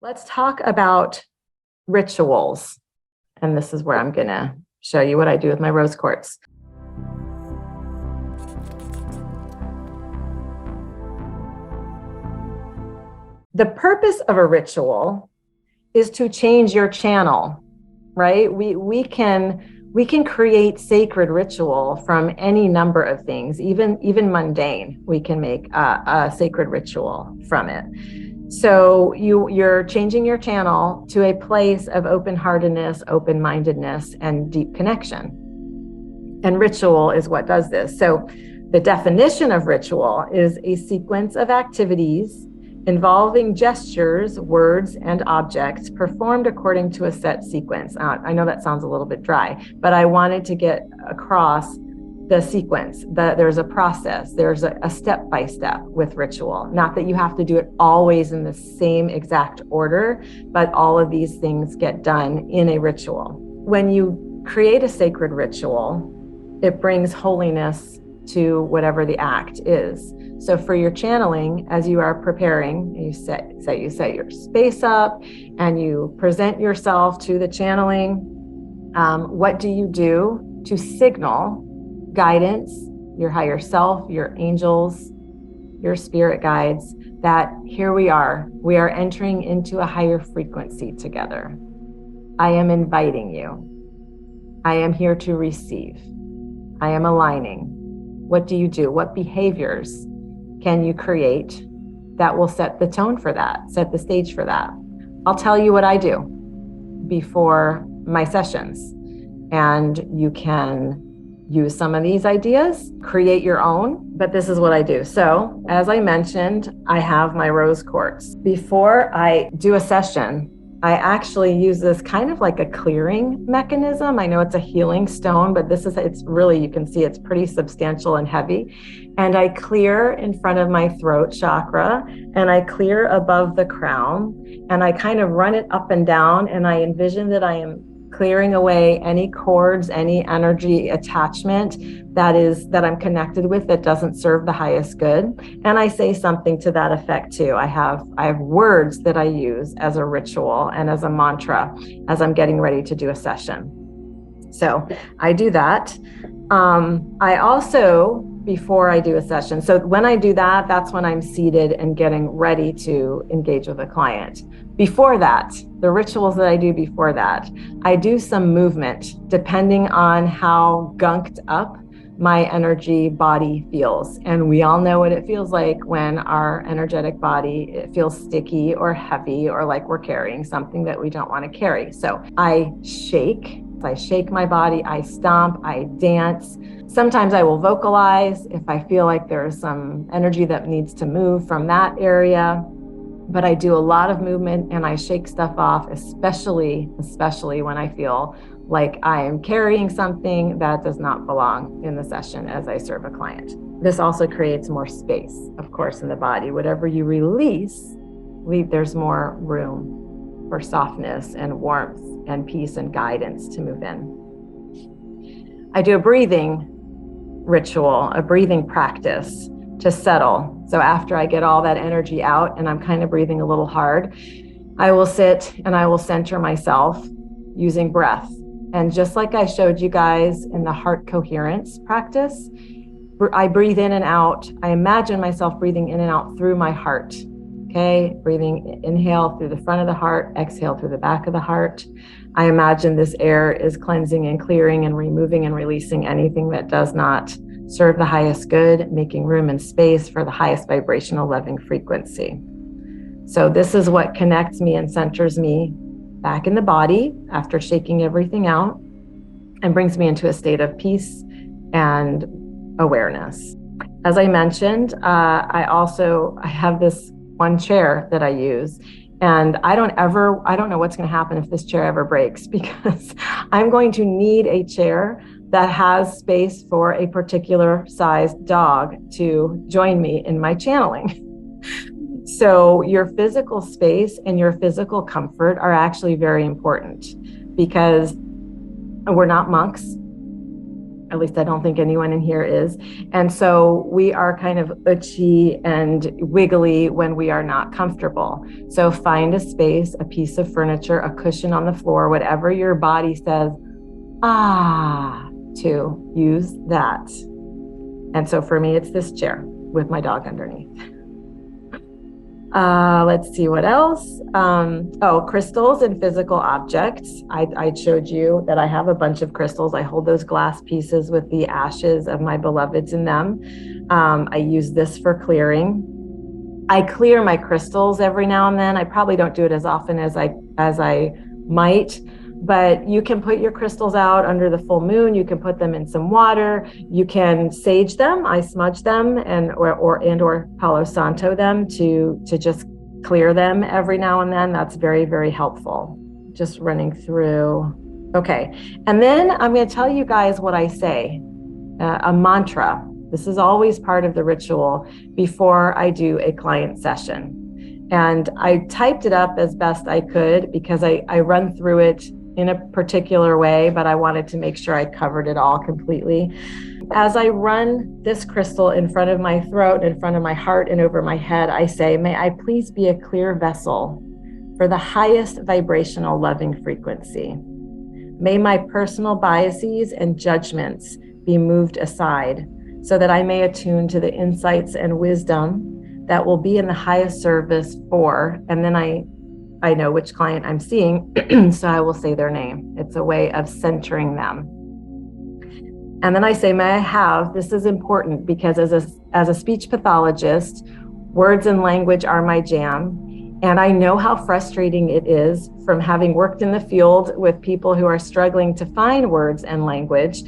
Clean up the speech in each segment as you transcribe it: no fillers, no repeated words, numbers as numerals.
Let's talk about rituals. And this is where I'm going to show you what I do with my rose quartz. The purpose of a ritual is to change your channel, right? We can create sacred ritual from any number of things, even mundane. We can make a sacred ritual from it. So you're changing your channel to a place of open-heartedness, open-mindedness, and deep connection. And ritual is what does this. So the definition of ritual is a sequence of activities involving gestures, words, and objects performed according to a set sequence. I know that sounds a little bit dry, but I wanted to get across the sequence, that there's a process, there's a step-by-step with ritual. Not that you have to do it always in the same exact order, but all of these things get done in a ritual. When you create a sacred ritual, it brings holiness to whatever the act is. So for your channeling, as you are preparing, you set your space up and you present yourself to the channeling. What do you do to signal guidance, your higher self, your angels, your spirit guides, that here we are entering into a higher frequency together. I am inviting you. I am here to receive. I am aligning. What do you do? What behaviors can you create that will set the tone for that, set the stage for that? I'll tell you what I do before my sessions, and you can use some of these ideas, create your own, but this is what I do. So as I mentioned, I have my rose quartz. Before I do a session, I actually use this kind of like a clearing mechanism. I know it's a healing stone, but it's really, you can see it's pretty substantial and heavy. And I clear in front of my throat chakra, and I clear above the crown, and I kind of run it up and down, and I envision that I am clearing away any cords, any energy attachment that I'm connected with that doesn't serve the highest good. And I say something to that effect too. I have words that I use as a ritual and as a mantra as I'm getting ready to do a session. So I do that. I also, before I do a session, so when I do that, that's when I'm seated and getting ready to engage with a client. Before that, the rituals that I do before that, I do some movement depending on how gunked up my energy body feels. And we all know what it feels like when our energetic body, it feels sticky or heavy or like we're carrying something that we don't want to carry. So I shake my body, I stomp, I dance. Sometimes I will vocalize if I feel like there's some energy that needs to move from that area. But I do a lot of movement and I shake stuff off, especially when I feel like I am carrying something that does not belong in the session as I serve a client. This also creates more space, of course, in the body. Whatever you release, there's more room for softness and warmth and peace and guidance to move in. I do a breathing ritual, a breathing practice to settle. So after I get all that energy out and I'm kind of breathing a little hard, I will sit and I will center myself using breath. And just like I showed you guys in the heart coherence practice, I breathe in and out. I imagine myself breathing in and out through my heart. Okay, breathing, inhale through the front of the heart, exhale through the back of the heart. I imagine this air is cleansing and clearing and removing and releasing anything that does not serve the highest good, making room and space for the highest vibrational loving frequency. So this is what connects me and centers me back in the body after shaking everything out and brings me into a state of peace and awareness. As I mentioned, I have this one chair that I use, and I don't know what's going to happen if this chair ever breaks, because I'm going to need a chair that has space for a particular sized dog to join me in my channeling. So your physical space and your physical comfort are actually very important, because we're not monks. At least I don't think anyone in here is. And so we are kind of itchy and wiggly when we are not comfortable. So find a space, a piece of furniture, a cushion on the floor, whatever your body says, to use that. And so for me, it's this chair with my dog underneath. Let's see what else. Crystals and physical objects. I showed you that I have a bunch of crystals. I hold those glass pieces with the ashes of my beloveds in them. I use this for clearing. I clear my crystals every now and then. I probably don't do it as often as I might, but you can put your crystals out under the full moon. You can put them in some water. You can sage them. I smudge them or Palo Santo them to just clear them every now and then. That's very, very helpful. Just running through. Okay. And then I'm going to tell you guys what I say, a mantra. This is always part of the ritual before I do a client session. And I typed it up as best I could because I run through it in a particular way, but I wanted to make sure I covered it all completely. As I run this crystal in front of my throat, in front of my heart, and over my head, I say, may I please be a clear vessel for the highest vibrational loving frequency. May my personal biases and judgments be moved aside so that I may attune to the insights and wisdom that will be in the highest service for, and then I know which client I'm seeing, so I will say their name. It's a way of centering them. And then I say, may I have, this is important because as a speech pathologist, words and language are my jam. And I know how frustrating it is from having worked in the field with people who are struggling to find words and language.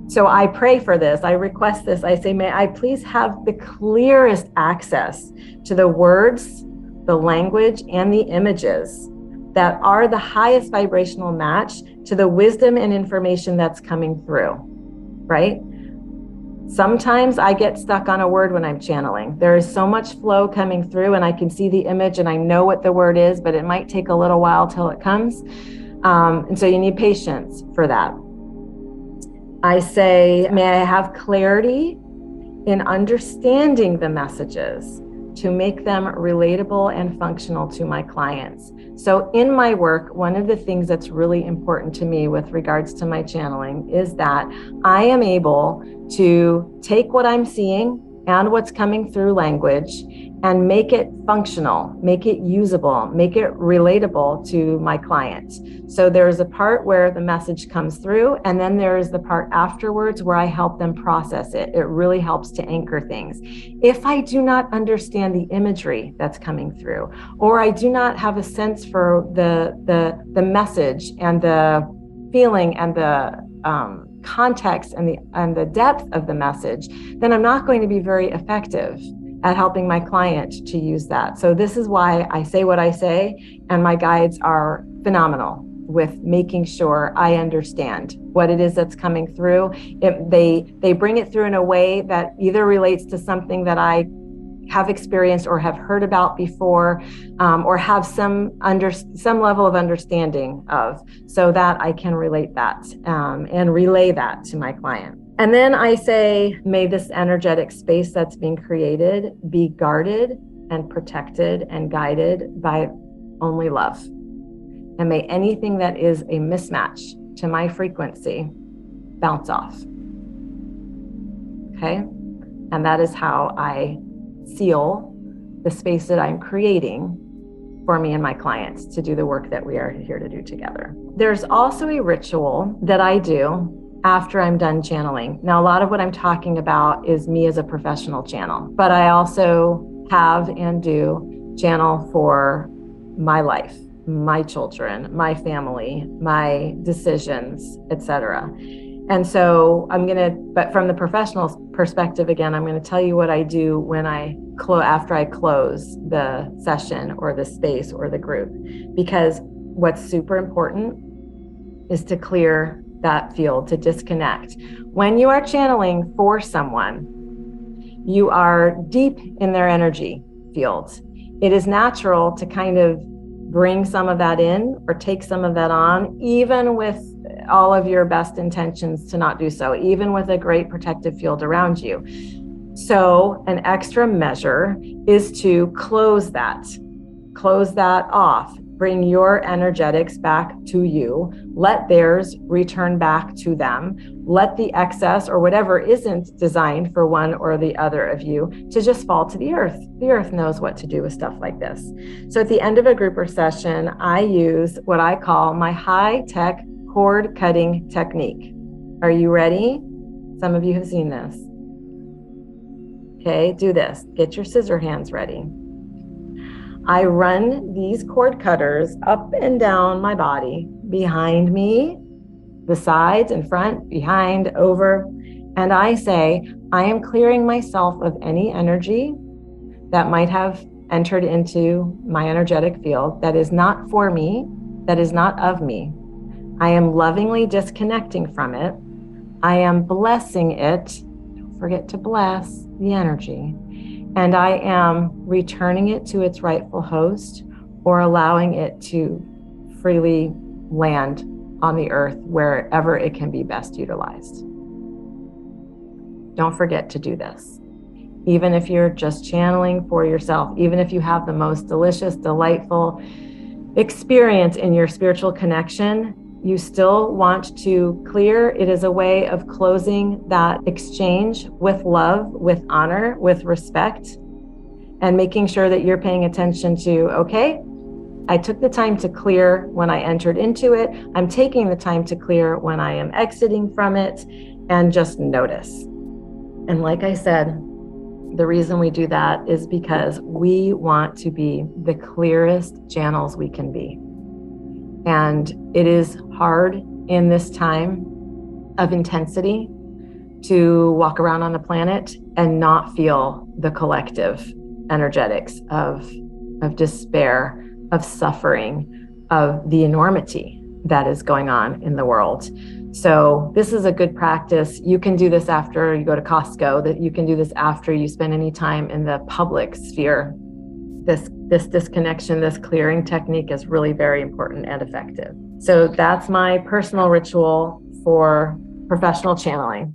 So I pray for this, I request this, I say, may I please have the clearest access to the words, the language, and the images that are the highest vibrational match to the wisdom and information that's coming through, right? Sometimes I get stuck on a word when I'm channeling. There is so much flow coming through and I can see the image and I know what the word is, but it might take a little while till it comes. And so you need patience for that. I say, may I have clarity in understanding the messages to make them relatable and functional to my clients. So in my work, one of the things that's really important to me with regards to my channeling is that I am able to take what I'm seeing and what's coming through language and make it functional, make it usable, make it relatable to my client. So there's a part where the message comes through, and then there's the part afterwards where I help them process it. It really helps to anchor things. If I do not understand the imagery that's coming through, or I do not have a sense for the message and the feeling and the context and the depth of the message, then I'm not going to be very effective at helping my client to use that. So this is why I say what I say, and my guides are phenomenal with making sure I understand what it is that's coming through. They bring it through in a way that either relates to something that I have experienced or have heard about before, or have some level of understanding of, so that I can relate that and relay that to my client. And then I say, may this energetic space that's being created be guarded and protected and guided by only love. And may anything that is a mismatch to my frequency bounce off. Okay? And that is how I seal the space that I'm creating for me and my clients to do the work that we are here to do together. There's also a ritual that I do after I'm done channeling. Now, a lot of what I'm talking about is me as a professional channel, but I also have and do channel for my life, my children, my family, my decisions, etc. And so but from the professional perspective, again, I'm going to tell you what I do when after I close the session or the space or the group, because what's super important is to clear that field, to disconnect. When you are channeling for someone, you are deep in their energy field. It is natural to kind of bring some of that in or take some of that on, even with all of your best intentions to not do so, even with a great protective field around you. So an extra measure is to close that off. Bring your energetics back to you. Let theirs return back to them. Let the excess or whatever isn't designed for one or the other of you to just fall to the earth. The earth knows what to do with stuff like this. So at the end of a group or session, I use what I call my high-tech cord cutting technique. Are you ready? Some of you have seen this. Okay, do this. Get your scissor hands ready. I run these cord cutters up and down my body, behind me, the sides, in front, behind, over. And I say, I am clearing myself of any energy that might have entered into my energetic field that is not for me, that is not of me. I am lovingly disconnecting from it. I am blessing it. Don't forget to bless the energy. And I am returning it to its rightful host, or allowing it to freely land on the earth wherever it can be best utilized. Don't forget to do this. Even if you're just channeling for yourself, even if you have the most delicious, delightful experience in your spiritual connection, you still want to clear. It is a way of closing that exchange with love, with honor, with respect, and making sure that you're paying attention to, okay, I took the time to clear when I entered into it. I'm taking the time to clear when I am exiting from it, and just notice. And like I said, the reason we do that is because we want to be the clearest channels we can be. And it is hard in this time of intensity to walk around on the planet and not feel the collective energetics of despair, of suffering, of the enormity that is going on in the world. So this is a good practice. You can do this after you go to Costco, that you can do this after you spend any time in the public sphere. This disconnection, this clearing technique is really very important and effective. So that's my personal ritual for professional channeling.